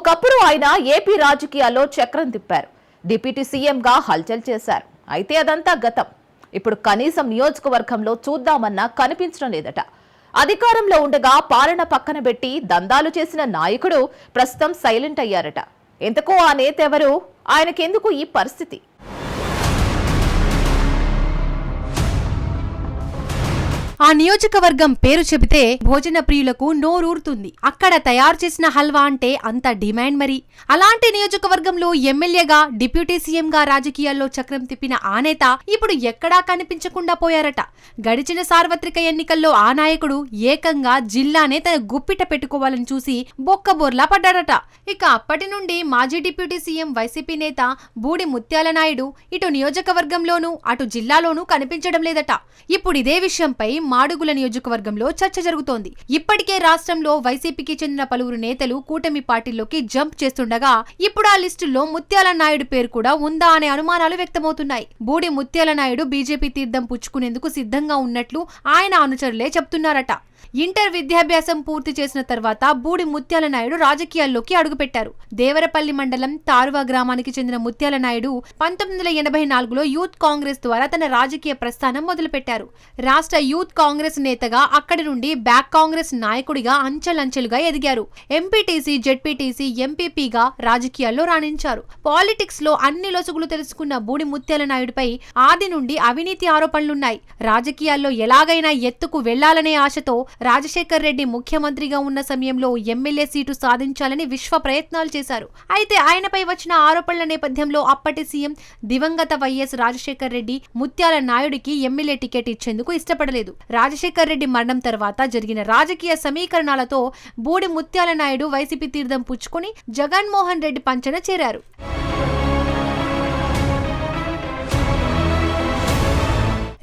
ఒకప్పుడు ఆయన ఏపీ రాజకీయాల్లో చక్రం తిప్పారు. డిప్యూటీ సీఎంగా హల్చల్ చేశారు. అయితే అదంతా గతం. ఇప్పుడు కనీసం నియోజకవర్గంలో చూద్దామన్నా కనిపించడం లేదట. అధికారంలో ఉండగా పాలన పక్కన పెట్టి దందాలు చేసిన నాయకుడు ప్రస్తుతం సైలెంట్ అయ్యారట. ఎంతకో ఆ నేత ఎవరు? ఆయనకెందుకు ఈ పరిస్థితి? ఆ నియోజకవర్గం పేరు చెబితే భోజన ప్రియులకు నోరూరుతుంది. అక్కడ తయారు చేసిన హల్వా అంటే అంత డిమాండ్ మరి. అలాంటి నియోజకవర్గంలో ఎమ్మెల్యేగా, డిప్యూటీ సీఎంగా రాజకీయాల్లో చక్రం తిప్పిన ఆ నేత ఇప్పుడు ఎక్కడా కనిపించకుండా పోయారట. గడిచిన సార్వత్రిక ఎన్నికల్లో ఆ నాయకుడు ఏకంగా జిల్లానే తన గుప్పిట పెట్టుకోవాలని చూసి బొక్కబోర్లా పడ్డారట. ఇక అప్పటి నుండి మాజీ డిప్యూటీ సీఎం వైసీపీ నేత బూడి ముత్యాల నాయుడు ఇటు నియోజకవర్గంలోనూ అటు జిల్లాలోనూ కనిపించడం లేదట. ఇప్పుడు ఇదే విషయంపై మాడుగుల నియోజకవర్గంలో చర్చ జరుగుతోంది. ఇప్పటికే రాష్ట్రంలో వైసీపీకి చెందిన పలువురు నేతలు కూటమి పార్టీల్లోకి జంప్ చేస్తుండగా ఇప్పుడు ఆ లిస్టులో ముత్యాల నాయుడు పేరు కూడా ఉందా అనే అనుమానాలు వ్యక్తమవుతున్నాయి. బూడి ముత్యాల నాయుడు బీజేపీ తీర్థం పుచ్చుకునేందుకు సిద్ధంగా ఉన్నట్లు ఆయన అనుచరులే చెప్తున్నారట. ఇంటర్ విద్యాభ్యాసం పూర్తి చేసిన తర్వాత బూడి ముత్యాల నాయుడు రాజకీయాల్లోకి అడుగుపెట్టారు. దేవరపల్లి మండలం తారువా గ్రామానికి చెందిన ముత్యాల నాయుడు 1984లో యూత్ కాంగ్రెస్ ద్వారా తన రాజకీయ ప్రస్థానం మొదలుపెట్టారు. రాష్ట్ర యూత్ కాంగ్రెస్ నేతగా అక్కడి నుండి బ్యాక్ కాంగ్రెస్ నాయకుడిగా అంచెలంచెలుగా ఎదిగారు. ఎంపీటీసీ, జెడ్పీటీసీ, ఎంపీపీగా రాజకీయాల్లో రాణించారు. పాలిటిక్స్ లో అన్ని లొసుగులు తెలుసుకున్న బూడి ముత్యాల నాయుడుపై ఆది నుండి అవినీతి ఆరోపణలున్నాయి. రాజకీయాల్లో ఎలాగైనా ఎత్తుకు వెళ్లాలనే ఆశతో రాజశేఖర్ రెడ్డి ముఖ్యమంత్రిగా ఉన్న సమయంలో ఎమ్మెల్యే సీటు సాధించాలని విశ్వ ప్రయత్నాలు చేశారు. అయితే ఆయనపై వచ్చిన ఆరోపణల నేపథ్యంలో అప్పటి సీఎం దివంగత వైఎస్ రాజశేఖర్ రెడ్డి ముత్యాల నాయుడికి ఎమ్మెల్యే టికెట్ ఇచ్చేందుకు ఇష్టపడలేదు. రాజశేఖర్ రెడ్డి మరణం తర్వాత జరిగిన రాజకీయ సమీకరణాలతో బూడి ముత్యాల నాయుడు వైసీపీ తీర్థం పుచ్చుకుని జగన్మోహన్ రెడ్డి పంచన చేరారు.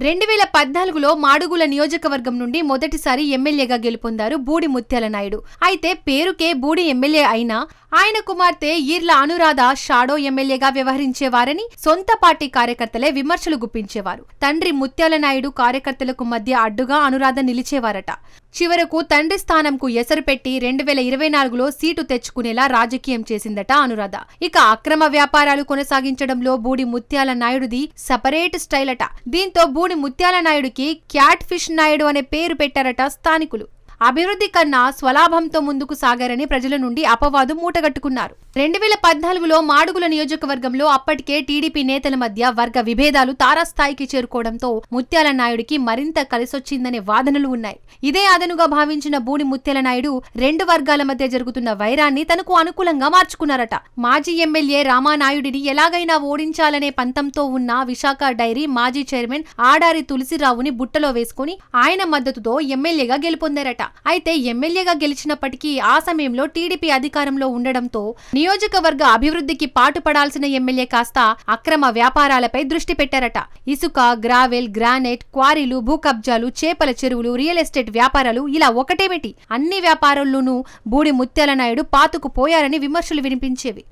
2014లో మాడుగుల నియోజకవర్గం నుండి మొదటిసారి ఎమ్మెల్యేగా గెలుపొందారు బూడి ముత్యాల నాయుడు. అయితే పేరుకే బూడి ఎమ్మెల్యే అయినా ఆయన కుమార్తె ఈర్ల అనురాధ షాడో ఎమ్మెల్యేగా వ్యవహరించేవారని సొంత పార్టీ కార్యకర్తలే విమర్శలు గుప్పించేవారు. తండ్రి ముత్యాల నాయుడు కార్యకర్తలకు మధ్య అడ్డుగా అనురాధ నిలిచేవారట. చివరకు తండ్రి స్థానంకు ఎసరు పెట్టి 2024లో సీటు తెచ్చుకునేలా రాజకీయం చేసిందట అనురాధ. ఇక అక్రమ వ్యాపారాలు కొనసాగించడంలో బూడి ముత్యాల నాయుడుది సపరేట్ స్టైల్ అట. దీంతో బూడి ముత్యాల నాయుడుకి క్యాట్ ఫిష్ నాయుడు అనే పేరు పెట్టారట స్థానికులు. అభివృద్ధి కన్నా స్వలాభంతో ముందుకు సాగారని ప్రజల నుండి అపవాదు మూటగట్టుకున్నారు. 2014లో మాడుగుల నియోజకవర్గంలో అప్పటికే టీడీపీ నేతల మధ్య వర్గ విభేదాలు తారాస్థాయికి చేరుకోవడంతో ముత్యాల నాయుడికి మరింత కలిసొచ్చిందనే వాదనలు ఉన్నాయి. ఇదే అదనుగా భావించిన బూడి ముత్యాల నాయుడు రెండు వర్గాల మధ్య జరుగుతున్న వైరాన్ని తనకు అనుకూలంగా మార్చుకున్నారట. మాజీ ఎమ్మెల్యే రామానాయుడిని ఎలాగైనా ఓడించాలనే పంతంతో ఉన్న విశాఖ డైరీ మాజీ చైర్మన్ ఆడారి తులసిరావుని బుట్టలో వేసుకుని ఆయన మద్దతుతో ఎమ్మెల్యేగా గెలుపొందారట. అయితే ఎమ్మెల్యేగా గెలిచినప్పటికీ ఆ సమయంలో టీడీపీ అధికారంలో ఉండడంతో నియోజకవర్గ అభివృద్ధికి పాటుపడాల్సిన ఎమ్మెల్యే కాస్త అక్రమ వ్యాపారాలపై దృష్టి పెట్టారట. ఇసుక, గ్రావెల్, గ్రానైట్, క్వారీలు, భూ కబ్జాలు, చేపల చెరువులు, రియల్ ఎస్టేట్ వ్యాపారాలు ఇలా ఒకటేమిటి అన్ని వ్యాపారాల్లోనూ బూడి ముత్యాల నాయుడు పాతుకుపోయారని విమర్శలు వినిపించేవి.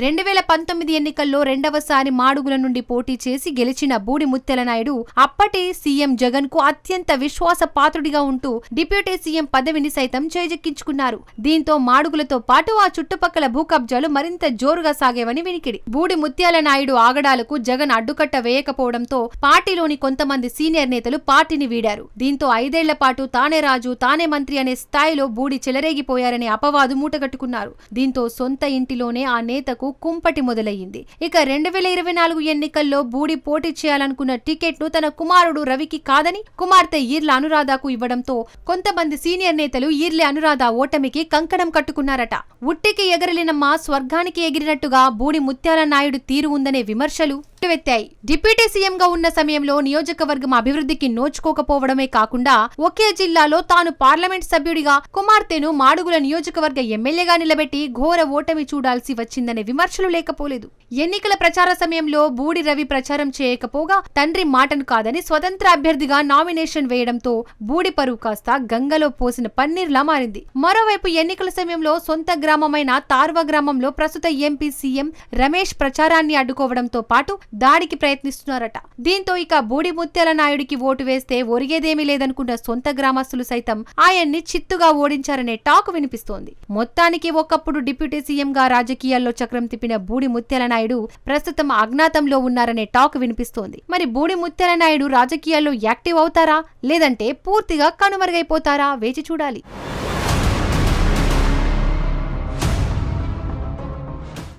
2019 ఎన్నికల్లో రెండవసారి మాడుగుల నుండి పోటీ చేసి గెలిచిన బూడి ముత్యాల నాయుడు అప్పటి సీఎం జగన్ కు అత్యంత విశ్వాసపాత్రుడిగా ఉంటూ డిప్యూటీ సీఎం పదవిని సైతం చేజెక్కించుకున్నారు. దీంతో మాడుగులతో పాటు ఆ చుట్టుపక్కల భూ కబ్జాలు మరింత జోరుగా సాగేవని వినికిడి. బూడి ముత్యాల నాయుడు ఆగడాలకు జగన్ అడ్డుకట్ట వేయకపోవడంతో పార్టీలోని కొంతమంది సీనియర్ నేతలు పార్టీని వీడారు. దీంతో 5 ఏళ్ల పాటు తానే రాజు, తానే మంత్రి అనే స్థాయిలో బూడి చెలరేగిపోయారనే అపవాదు మూటగట్టుకున్నారు. దీంతో సొంత ఇంటిలోనే ఆ నేతకు కుంపటి మొదలయ్యింది. ఇక 2024 ఎన్నికల్లో బూడి పోటీ చేయాలనుకున్న టికెట్ ను తన కుమారుడు రవికి కాదని కుమార్తె ఈర్ల అనురాధకు ఇవ్వడంతో కొంతమంది సీనియర్ నేతలు ఈర్ల అనురాధ ఓటమికి కంకణం కట్టుకున్నారట. ఉట్టికి ఎగరలేనమ్మ స్వర్గానికి ఎగిరినట్టుగా బూడి ముత్యాల నాయుడు తీరు ఉందనే విమర్శలు వెత్తాయి. డిప్యూటీ సీఎంగా ఉన్న సమయంలో నియోజకవర్గం అభివృద్ధికి నోచుకోకపోవడమే కాకుండా ఒకే జిల్లాలో తాను పార్లమెంట్ సభ్యుడిగా కుమార్తెను మాడుగుల నియోజకవర్గ ఎమ్మెల్యేగా నిలబెట్టి ఘోర ఓటమి చూడాల్సి వచ్చిందనే విమర్శలు లేకపోలేదు. ఎన్నికల ప్రచార సమయంలో బూడి రవి ప్రచారం చేయకపోగా తండ్రి మాటను కాదని స్వతంత్ర అభ్యర్థిగా నామినేషన్ వేయడంతో బూడి పరువు కాస్త గంగలో పోసిన పన్నీర్లా మారింది. మరోవైపు ఎన్నికల సమయంలో సొంత గ్రామమైన తార్వా గ్రామంలో ప్రస్తుత ఎంపీ సీఎం రమేష్ ప్రచారాన్ని అడ్డుకోవడంతో పాటు దాడికి ప్రయత్నిస్తున్నారట. దీంతో ఇక బూడి ముత్యాల నాయుడికి ఓటు వేస్తే ఒరిగేదేమీ లేదనుకున్న సొంత గ్రామస్తులు సైతం ఆయన్ని చిత్తుగా ఓడించారనే టాక్ వినిపిస్తోంది. మొత్తానికి ఒకప్పుడు డిప్యూటీ సీఎంగా రాజకీయాల్లో చక్రం తిప్పిన బూడి ముత్యాల నాయుడు ప్రస్తుతం అజ్ఞాతంలో ఉన్నారనే టాక్ వినిపిస్తోంది. మరి బూడి ముత్యాల నాయుడు రాజకీయాల్లో యాక్టివ్ అవుతారా లేదంటే పూర్తిగా కనుమరుగైపోతారా వేచి చూడాలి.